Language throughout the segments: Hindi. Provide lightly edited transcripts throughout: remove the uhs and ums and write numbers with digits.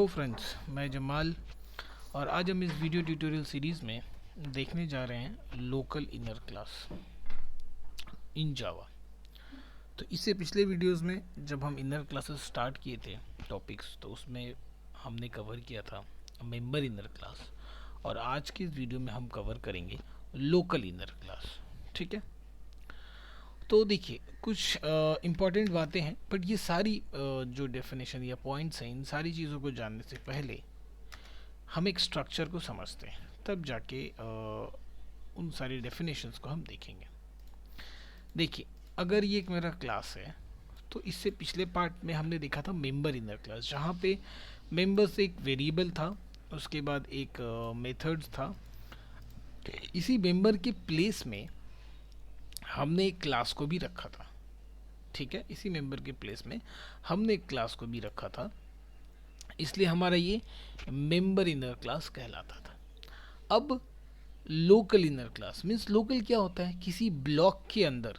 हेलो फ्रेंड्स, मैं जमाल और आज हम इस वीडियो ट्यूटोरियल सीरीज़ में देखने जा रहे हैं लोकल इनर क्लास इन जावा। तो इससे पिछले वीडियोस में जब हम इनर क्लासेस स्टार्ट किए थे टॉपिक्स, तो उसमें हमने कवर किया था मेंबर इनर क्लास और आज की इस वीडियो में हम कवर करेंगे लोकल इनर क्लास। ठीक है, तो देखिए कुछ इम्पॉर्टेंट बातें हैं, बट ये सारी जो डेफिनेशन या पॉइंट्स हैं, इन सारी चीज़ों को जानने से पहले हम एक स्ट्रक्चर को समझते हैं, तब जाके उन सारी डेफिनेशंस को हम देखेंगे। देखिए, अगर ये एक मेरा क्लास है तो इससे पिछले पार्ट में हमने देखा था मेंबर इनर क्लास, जहाँ पे मेंबर्स एक वेरिएबल था, उसके बाद एक मेथड्स था। इसी मेंबर के प्लेस में हमने एक क्लास को भी रखा था। ठीक है, इसी मेंबर के प्लेस में हमने एक क्लास को भी रखा था, इसलिए हमारा ये मेंबर इनर क्लास कहलाता था। अब local inner class means local क्या होता है, किसी ब्लॉक के अंदर,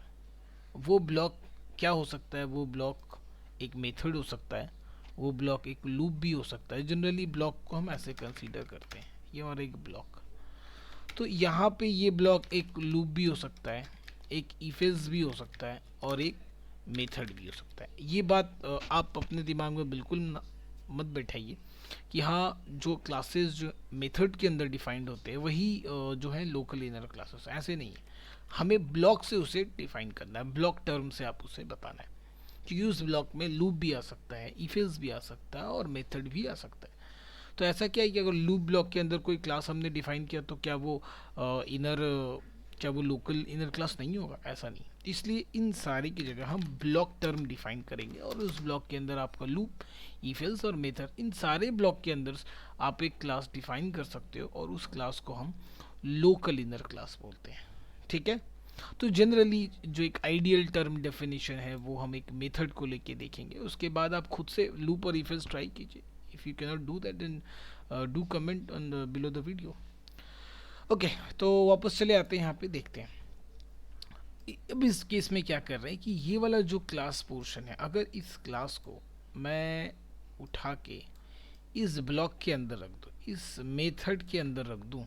वो ब्लॉक क्या हो सकता है, वो ब्लॉक एक मेथड हो सकता है, वो ब्लॉक एक लूप भी हो सकता है। जनरली ब्लॉक को हम ऐसे कंसीडर करते हैं, ये हमारा एक ब्लॉक। तो यहाँ पे ये ब्लॉक एक लूप भी हो सकता है, एक इफेल्स भी हो सकता है और एक मेथड भी हो सकता है। ये बात आप अपने दिमाग में बिल्कुल मत बैठाइए कि हाँ, जो क्लासेस जो मेथड के अंदर डिफाइंड होते हैं वही जो है लोकल इनर क्लासेस, ऐसे नहीं है। हमें ब्लॉक से उसे डिफाइन करना है, ब्लॉक टर्म से आप उसे बताना है, क्योंकि उस ब्लॉक में लूप भी आ सकता है, इफेल्स भी आ सकता है और मेथड भी आ सकता है। तो ऐसा क्या है कि अगर लूप ब्लॉक के अंदर कोई क्लास हमने डिफाइन किया तो क्या वो लोकल इनर क्लास नहीं होगा? ऐसा नहीं। इसलिए इन सारी की जगह हम ब्लॉक टर्म डिफाइन करेंगे और उस ब्लॉक के अंदर आपका लूप, इफेल्स और मेथड, इन सारे ब्लॉक के अंदर आप एक क्लास डिफाइन कर सकते हो और उस क्लास को हम लोकल इनर क्लास बोलते हैं। ठीक है, तो जनरली जो एक आइडियल टर्म डेफिनेशन है वो हम एक मेथड को लेके देखेंगे, उसके बाद आप खुद से लूप और इफेल्स ट्राई कीजिए। If you cannot do that then do comment on below the video. Okay, तो वापस चले आते हैं, यहाँ पे देखते हैं अब इस केस में क्या कर रहे हैं कि ये वाला जो क्लास पोर्शन है, अगर इस क्लास को मैं उठा के इस ब्लॉक के अंदर रख दूँ, इस मेथड के अंदर रख दूँ,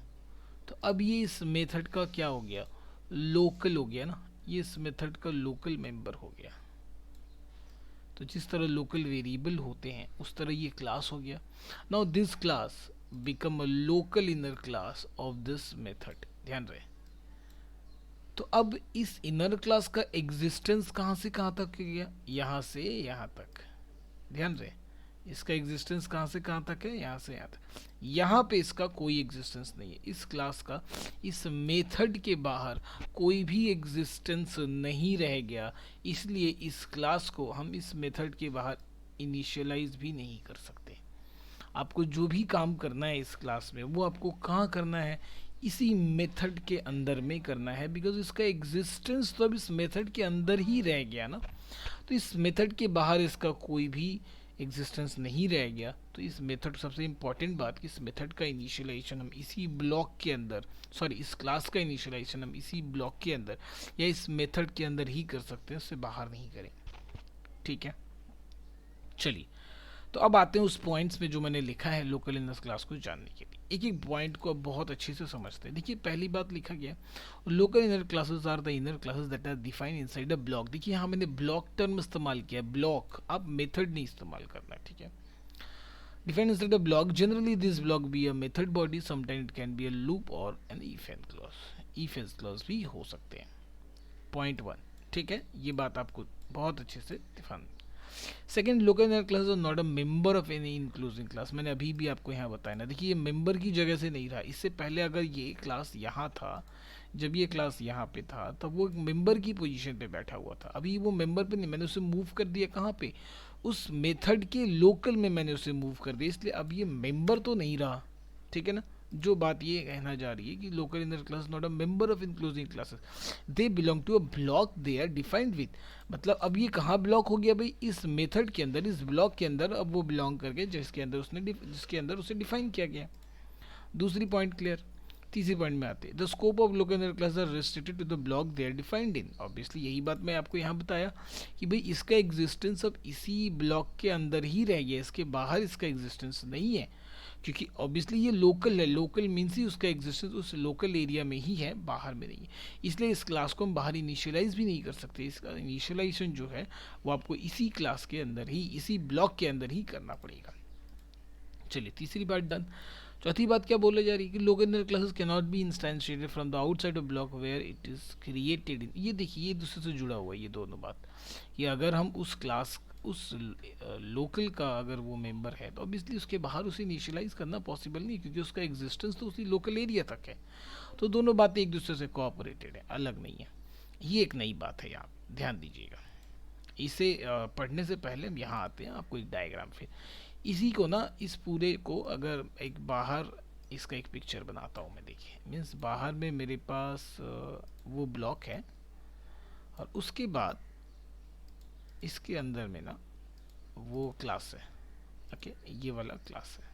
तो अब ये इस मेथड का क्या हो गया, लोकल हो गया ना, ये इस मेथड का लोकल मेंबर हो गया। तो जिस तरह लोकल वेरिएबल होते हैं उस तरह ये क्लास हो गया। Now this class become a local inner class of this method. ध्यान रहे, तो अब इस इनर क्लास का एग्जिस्टेंस कहाँ से कहाँ तक गया, यहाँ से यहाँ तक। ध्यान रहे, इसका एग्जिस्टेंस कहाँ से कहाँ तक है, यहाँ से यहाँ तक। यहाँ पे इसका कोई एग्जिस्टेंस नहीं है, इस क्लास का इस मेथड के बाहर कोई भी एग्जिस्टेंस नहीं रह गया, इसलिए इस क्लास को हम इस मेथड के बाहर इनिशियलाइज भी नहीं कर सकते। आपको जो भी काम करना है इस क्लास में वो आपको कहाँ करना है, इसी मेथड के अंदर में करना है, बिकॉज इसका एग्जिस्टेंस तो अब इस मेथड के अंदर ही रह गया ना। तो इस मेथड के बाहर इसका कोई भी एग्जिस्टेंस नहीं रह गया। तो इस मेथड, सबसे इम्पॉर्टेंट बात कि इस मेथड का इनिशियलाइजेशन हम इसी ब्लॉक के अंदर, सॉरी इस क्लास का इनिशियलाइजेशन हम इसी ब्लॉक के अंदर या इस मेथड के अंदर ही कर सकते हैं, उससे बाहर नहीं करें। ठीक है, चलिए तो अब आते हैं उस पॉइंट्स में जो मैंने लिखा है लोकल इनर क्लास को जानने के लिए। एक एक पॉइंट को अब बहुत अच्छे से समझते हैं। देखिए, पहली बात लिखा गया, local inner classes are the inner classes that are defined inside a block. देखिए, यहाँ मैंने ब्लॉक टर्म इस्तेमाल किया, ब्लॉक, अब मेथड नहीं इस्तेमाल करना। ठीक है, defined inside a block, generally this block be a method body, sometime it can be a loop और एन इफ क्लॉज भी हो सकते हैं। पॉइंट 1, ठीक है, ये बात आपको बहुत अच्छे से ध्यान। Second, local inner class are not a member of any inclusive class. मैंने अभी भी आपको यहाँ बताया ना, देखिए ये मेंबर की जगह से नहीं रहा। इससे पहले अगर ये क्लास यहाँ था, जब ये क्लास यहाँ पे था तब वो एक मेंबर की पोजीशन पे बैठा हुआ था। अभी वो मेंबर पे नहीं, मैंने उसे मूव कर दिया कहाँ पे, उस मेथड के लोकल में मैंने उसे मूव कर दिया, इसलिए अब ये मेंबर तो नहीं रहा। ठीक है ना, जो बात ये कहना जा रही है कि local inner class not a member of inclusive classes, they belong to a block they are defined with. मतलब अब ये कहाँ ब्लॉक हो गया भाई, इस मेथड के अंदर, इस ब्लॉक के अंदर अब वो बिलोंग करके जिसके अंदर उसे डिफाइन किया गया। दूसरी पॉइंट क्लियर, तीसरे पॉइंट में आते हैं, the scope of local inner class are restricted to the block they are defined in. Obviously यही बात मैं आपको यहाँ बताया कि भाई इसका एग्जिस्टेंस अब इसी ब्लॉक के अंदर ही रह गया, इसके बाहर इसका एग्जिस्टेंस नहीं है, क्योंकि ऑब्वियसली ये लोकल है, लोकल मीन्स ही उसका एग्जिस्टेंस उस लोकल एरिया में ही है, बाहर में नहीं है। इसलिए इस क्लास को हम बाहर इनिशियलाइज भी नहीं कर सकते, इसका इनिशियलाइजेशन जो है वो आपको इसी क्लास के अंदर ही, इसी ब्लॉक के अंदर ही करना पड़ेगा। चलिए तीसरी बात डन। चौथी बात क्या बोले जा रही है कि local inner classes can not be instantiated from the outside of block where it is created in. ये देखिए ये दूसरे से जुड़ा हुआ है ये दोनों बात, कि अगर हम उस क्लास उस लोकल का अगर वो मेंबर है तो ऑब्वियसली उसके बाहर उसे इनिशियलाइज करना पॉसिबल नहीं, क्योंकि उसका एग्जिस्टेंस तो उसी लोकल एरिया तक है। तो दोनों बातें एक दूसरे से कोऑपरेटेड है, अलग नहीं है। ये एक नई बात है, यहाँ ध्यान दीजिएगा। इसे पढ़ने से पहले हम यहाँ आते हैं, आपको एक डायग्राम फिर इसी को ना, इस पूरे को अगर एक बाहर इसका एक पिक्चर बनाता हूँ मैं, देखिए मीन्स बाहर में मेरे पास वो ब्लॉक है और उसके बाद इसके अंदर में ना वो क्लास है, ओके ये वाला क्लास है।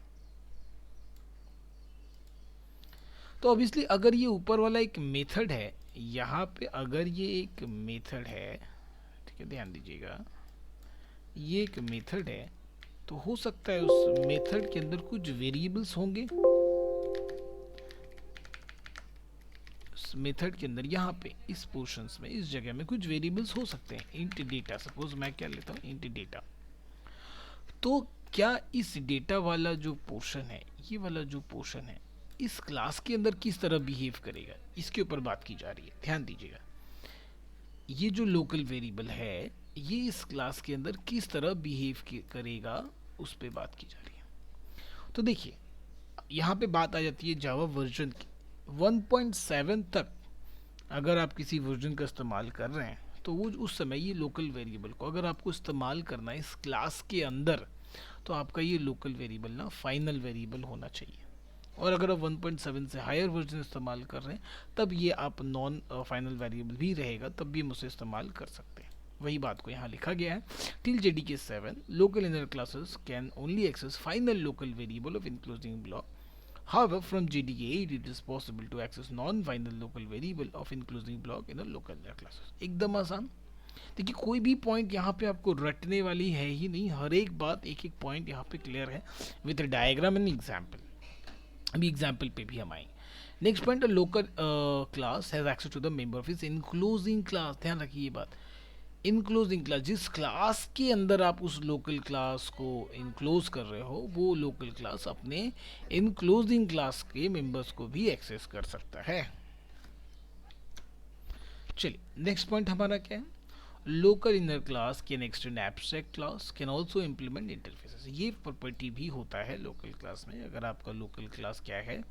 तो ऑब्वियसली अगर ये ऊपर वाला एक मेथड है, यहाँ पे अगर ये एक मेथड है, ठीक है ध्यान दीजिएगा, ये एक मेथड है, तो हो सकता है उस मेथड के अंदर कुछ वेरिएबल्स होंगे। उस मेथड के अंदर यहाँ पे इस पोर्शंस में, इस जगह में कुछ वेरिएबल्स हो सकते हैं। इंट डेटा, सपोज मैं क्या लेता हूँ, इंट डेटा। तो क्या इस डेटा वाला जो पोर्शन है, ये वाला जो पोर्शन है, इस क्लास के अंदर किस तरह बिहेव करेगा, इसके ऊपर बात की जा रही है। ध्यान दीजिएगा, ये जो लोकल वेरिएबल है ये इस क्लास के अंदर किस तरह बिहेव करेगा, उस पे बात की जा रही है। तो देखिए यहाँ पे बात आ जाती है जावा वर्जन की। 1.7 तक अगर आप किसी वर्जन का इस्तेमाल कर रहे हैं तो वो उस समय ये लोकल वेरिएबल को अगर आपको इस्तेमाल करना है इस क्लास के अंदर, तो आपका ये लोकल वेरिएबल ना फाइनल वेरिएबल होना चाहिए। और अगर आप 1.7 से हायर वर्जन इस्तेमाल कर रहे हैं तब ये आप नॉन फाइनल वेरिएबल भी रहेगा, तब भी हम उसे इस्तेमाल कर सकते हैं। वही बात को यहाँ लिखा गया है, till JDK 7 local inner classes can only access final local variable of enclosing block. However, from JDK 8 it is possible to access non-final local variable of including block in a local inner classes। एकदम आसान। देखिए कोई भी पॉइंट यहाँ पे आपको रटने वाली है ही नहीं, हर एक बात एक एक पॉइंट यहाँ पे क्लियर है विद डायग्राम एंड एग्जाम्पल। अभी एग्जाम्पल पे भी हम आएंगे। Next point, local class has access to the member of its enclosing class. ध्यान रखिए ये बात, इनक्लोजिंग क्लास, जिस क्लास के अंदर आप उस लोकल क्लास को इनक्लोज कर रहे हो वो लोकल क्लास अपने इनक्लोजिंग क्लास के मेंबर्स को भी एक्सेस कर सकता है। चलिए नेक्स्ट पॉइंट हमारा क्या है, local inner class can extend abstract class can also implement interfaces. ये प्रॉपर्टी भी होता है लोकल क्लास में, अगर आपका लोकल क्लास क्या है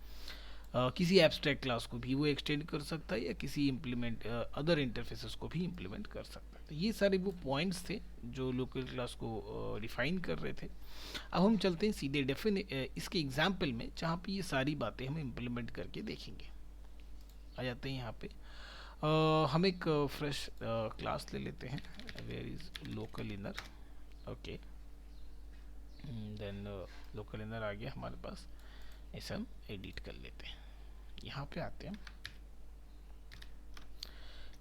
किसी एब्स्ट्रैक्ट क्लास को भी वो एक्सटेंड कर सकता है या किसी इम्प्लीमेंट अदर इंटरफेसेस को भी इम्प्लीमेंट कर सकता है। तो ये सारे वो पॉइंट्स थे जो लोकल क्लास को डिफाइन कर रहे थे। अब हम चलते हैं सीधे इसके एग्जाम्पल में जहाँ पे ये सारी बातें हम इम्प्लीमेंट करके देखेंगे। आ जाते हैं यहाँ पे हम एक फ्रेश क्लास ले लेते हैं, where is local inner, okay then local inner आ गया हमारे पास, इसे हम एडिट कर लेते हैं। यहाँ पे आते हैं,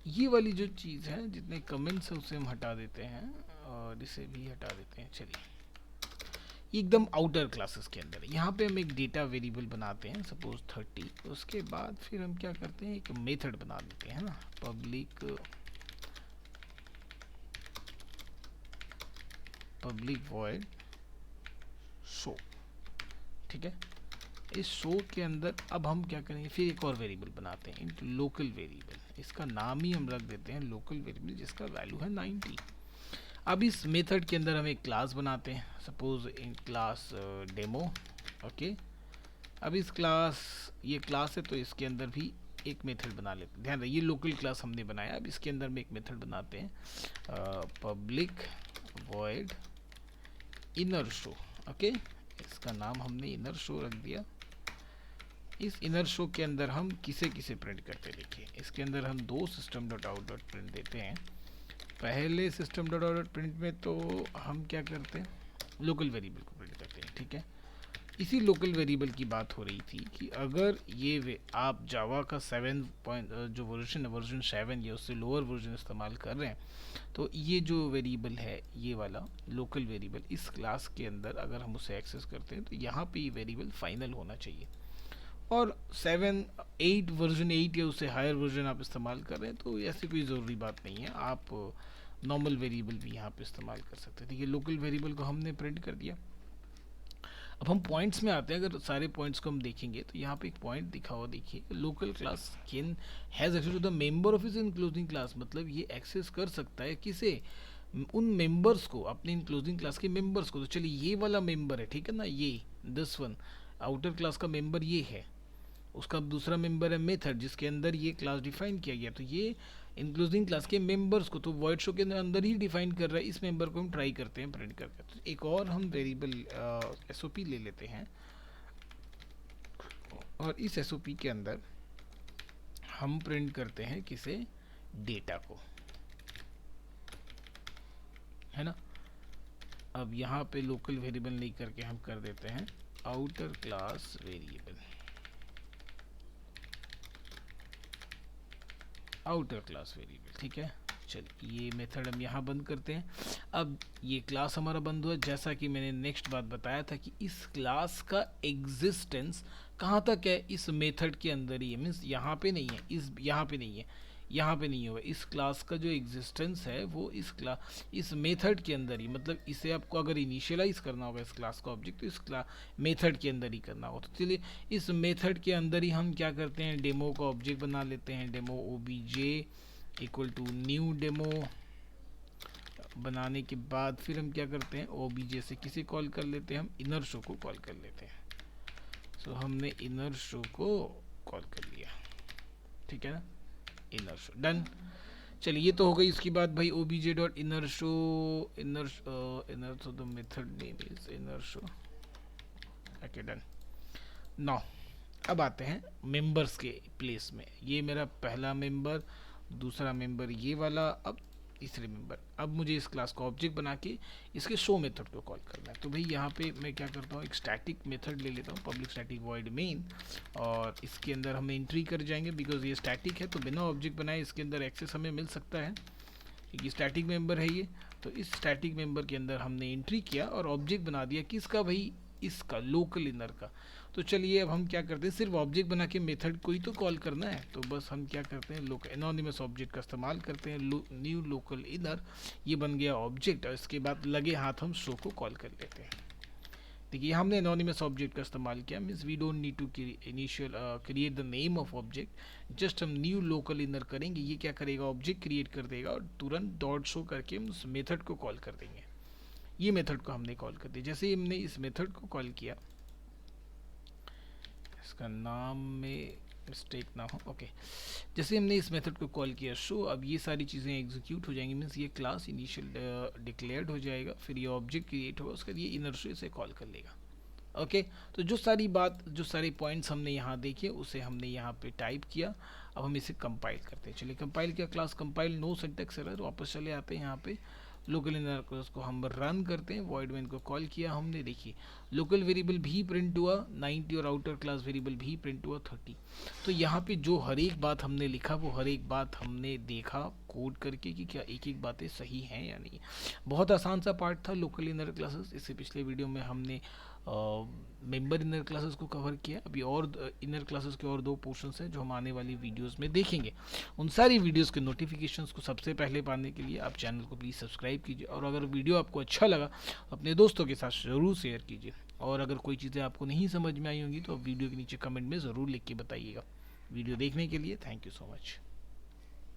ये वाली जो चीज़ है जितने कमेंट्स है उसे हम हटा देते हैं और इसे भी हटा देते हैं। चलिए एकदम आउटर क्लासेस के अंदर यहाँ पे हम एक डेटा वेरिएबल बनाते हैं, सपोज 30। उसके बाद फिर हम क्या करते हैं, एक मेथड बना देते हैं ना, पब्लिक वॉइड शो। ठीक है, इस शो के अंदर अब हम क्या करेंगे, फिर एक और वेरिएबल बनाते हैं इनटू लोकल वेरिएबल। इसका नाम ही हम रख देते हैं लोकल वेरिएबल, जिसका वैल्यू है 90। अब इस मेथड के अंदर हम एक क्लास बनाते हैं, suppose in class demo, okay. अब इस क्लास, ये क्लास है तो इसके अंदर भी एक मेथड बना लेते हैं। ध्यान रखिए ये लोकल क्लास हमने बनाया, अब इसके अंदर में एक मेथड बनाते हैं public void inner show, okay. इसका नाम हमने इनर शो रख दिया। इस इनर शो के अंदर हम किसे किसे प्रिंट करते हैं, देखिए इसके अंदर हम दो system dot out dot print देते हैं। पहले system dot out dot print में तो हम क्या करते हैं, लोकल वेरिएबल को प्रिंट करते हैं, ठीक है। इसी लोकल वेरिएबल की बात हो रही थी कि अगर आप जावा का 7 पॉइंट जो वर्जन है वर्जन 7 या उससे लोअर वर्जन इस्तेमाल कर रहे हैं, तो ये जो वेरिएबल है ये वाला लोकल वेरिएबल इस क्लास के अंदर अगर हम उसे एक्सेस करते हैं तो यहाँ पे ये वेरिएबल फाइनल होना चाहिए। और 7 8 वर्जन 8 या उससे हायर वर्जन आप इस्तेमाल कर रहे हैं तो ऐसी कोई ज़रूरी बात नहीं है, आप नॉर्मल वेरिएबल भी यहाँ पे इस्तेमाल कर सकते हैं। ठीक है, लोकल वेरिएबल को हमने प्रिंट कर दिया। अब हम पॉइंट्स में आते हैं। अगर सारे पॉइंट्स को हम देखेंगे तो यहाँ पे एक पॉइंट दिखा हुआ, देखिए local class can has access to the member of is enclosing class, मतलब ये एक्सेस कर सकता है किसे, उन मेंबर्स को, अपने इनक्लोजिंग क्लास के मेंबर्स को। तो चलिए ये वाला मेंबर है, ठीक है ना, ये दिस वन आउटर क्लास का मेंबर ये है, उसका दूसरा मेंबर है मेथड जिसके अंदर ये क्लास डिफाइन किया गया। तो ये इंक्लूजिंग क्लास के मेंबर्स को तो वॉइड शो के अंदर ही डिफाइन कर रहा है, इस मेंबर को हम ट्राई करते हैं प्रिंट करके। तो एक और हम वेरिएबल एसओपी ले लेते हैं और इस एसओपी के अंदर हम प्रिंट करते हैं किसे, डेटा को, है ना। अब यहाँ पे लोकल वेरिएबल नहीं करके हम कर देते हैं outer class variable, outer class variable, ठीक है। चलिए ये मेथड हम यहाँ बंद करते हैं। अब ये क्लास हमारा बंद हुआ। जैसा कि मैंने नेक्स्ट बात बताया था कि इस क्लास का एग्जिस्टेंस कहाँ तक है, इस मेथड के अंदर ही है, मीन्स यहाँ पे नहीं है, इस यहाँ पे नहीं है, यहाँ पे नहीं होगा। इस क्लास का जो एग्जिस्टेंस है वो इस मेथड के अंदर ही, मतलब इसे आपको अगर इनिशियलाइज करना होगा इस क्लास का ऑब्जेक्ट तो इस मेथड के अंदर ही करना होगा। तो चलिए इस मेथड के अंदर ही हम क्या करते हैं, डेमो का ऑब्जेक्ट बना लेते हैं। Demo OBJ equal to new demo बनाने के बाद फिर हम क्या करते हैं, ओबीजे से किसे कॉल कर लेते हैं, हम इनर शो को कॉल कर लेते हैं। सो हमने इनर शो को कॉल कर लिया, ठीक है ना, इनर शो डन। चलिए ये तो हो गई। इसके बाद भाई obj dot inner show, inner show the method name is inner show, okay done. Now अब आते हैं मेंबर्स के प्लेस में। ये मेरा पहला मेंबर, दूसरा मेंबर ये वाला, अब तीसरे मेंबर। अब मुझे इस क्लास का ऑब्जेक्ट बना के इसके शो मेथड को कॉल करना है। तो भाई यहाँ पे मैं क्या करता हूँ, एक स्टैटिक मेथड ले लेता हूँ, पब्लिक स्टैटिक वॉइड मेन, और इसके अंदर हम एंट्री कर जाएंगे। बिकॉज ये स्टैटिक है तो बिना ऑब्जेक्ट बनाए इसके अंदर एक्सेस हमें मिल सकता है क्योंकि स्टैटिक मेंबर है ये। तो इस स्टैटिक मेंबर के अंदर हमने एंट्री किया और ऑब्जेक्ट बना दिया किसका भाई, इसका लोकल इनर का। तो चलिए अब हम क्या करते हैं, सिर्फ ऑब्जेक्ट बना के मेथड को ही तो कॉल करना है। तो बस हम क्या करते हैं, एनोनिमस ऑब्जेक्ट का इस्तेमाल करते हैं, न्यू लोकल इनर, ये बन गया ऑब्जेक्ट। और इसके बाद लगे हाथ हम शो को कॉल कर लेते हैं। देखिए हमने एनोनिमस ऑब्जेक्ट का इस्तेमाल किया, means we don't need to initial create the name of object, just हम न्यू लोकल इनर करेंगे। ये क्या करेगा, ऑब्जेक्ट क्रिएट कर देगा और तुरंत डॉट शो करके हम उस मेथड को कॉल कर देंगे। ये मेथड को हमने कॉल कर दिया। जैसे हमने इस मेथड को कॉल किया, इसका नाम में मिस्टेक ना हो, ओके। जैसे हमने इस मेथड को कॉल किया शो, अब ये सारी चीज़ें एग्जीक्यूट हो जाएंगी, मीन्स ये क्लास इनिशियल डिक्लेयर्ड हो जाएगा, फिर ये ऑब्जेक्ट क्रिएट होगा, उसके लिए इनर शो इसे कॉल कर लेगा। ओके तो जो सारे पॉइंट्स हमने यहाँ देखे उसे हमने यहाँ पे टाइप किया। अब हम इसे कंपाइल करते हैं। चलिए कंपाइल किया, class compile, no syntax error, वापस चले आते हैं यहाँ पे लोकल इनर क्लास को हम रन करते हैं। वॉइड मेन को कॉल किया हमने, देखिए लोकल वेरिएबल भी प्रिंट हुआ 90 और आउटर क्लास वेरिएबल भी प्रिंट हुआ 30। तो यहाँ पे जो हर एक बात हमने लिखा वो हर एक बात हमने देखा कोड करके कि क्या एक एक बातें सही हैं या नहीं। बहुत आसान सा पार्ट था लोकल इनर क्लासेस। इससे पिछले वीडियो में हमने मेंबर इनर क्लासेस को कवर किया। अभी और इनर क्लासेस के और 2 पोर्शंस हैं जो हम आने वाली वीडियोस में देखेंगे। उन सारी वीडियोस के नोटिफिकेशंस को सबसे पहले पाने के लिए आप चैनल को प्लीज़ सब्सक्राइब कीजिए, और अगर वीडियो आपको अच्छा लगा तो अपने दोस्तों के साथ ज़रूर शेयर कीजिए। और अगर कोई चीज़ें आपको नहीं समझ में आई होंगी तो वीडियो के नीचे कमेंट में ज़रूर लिख के बताइएगा। वीडियो देखने के लिए थैंक यू सो मच।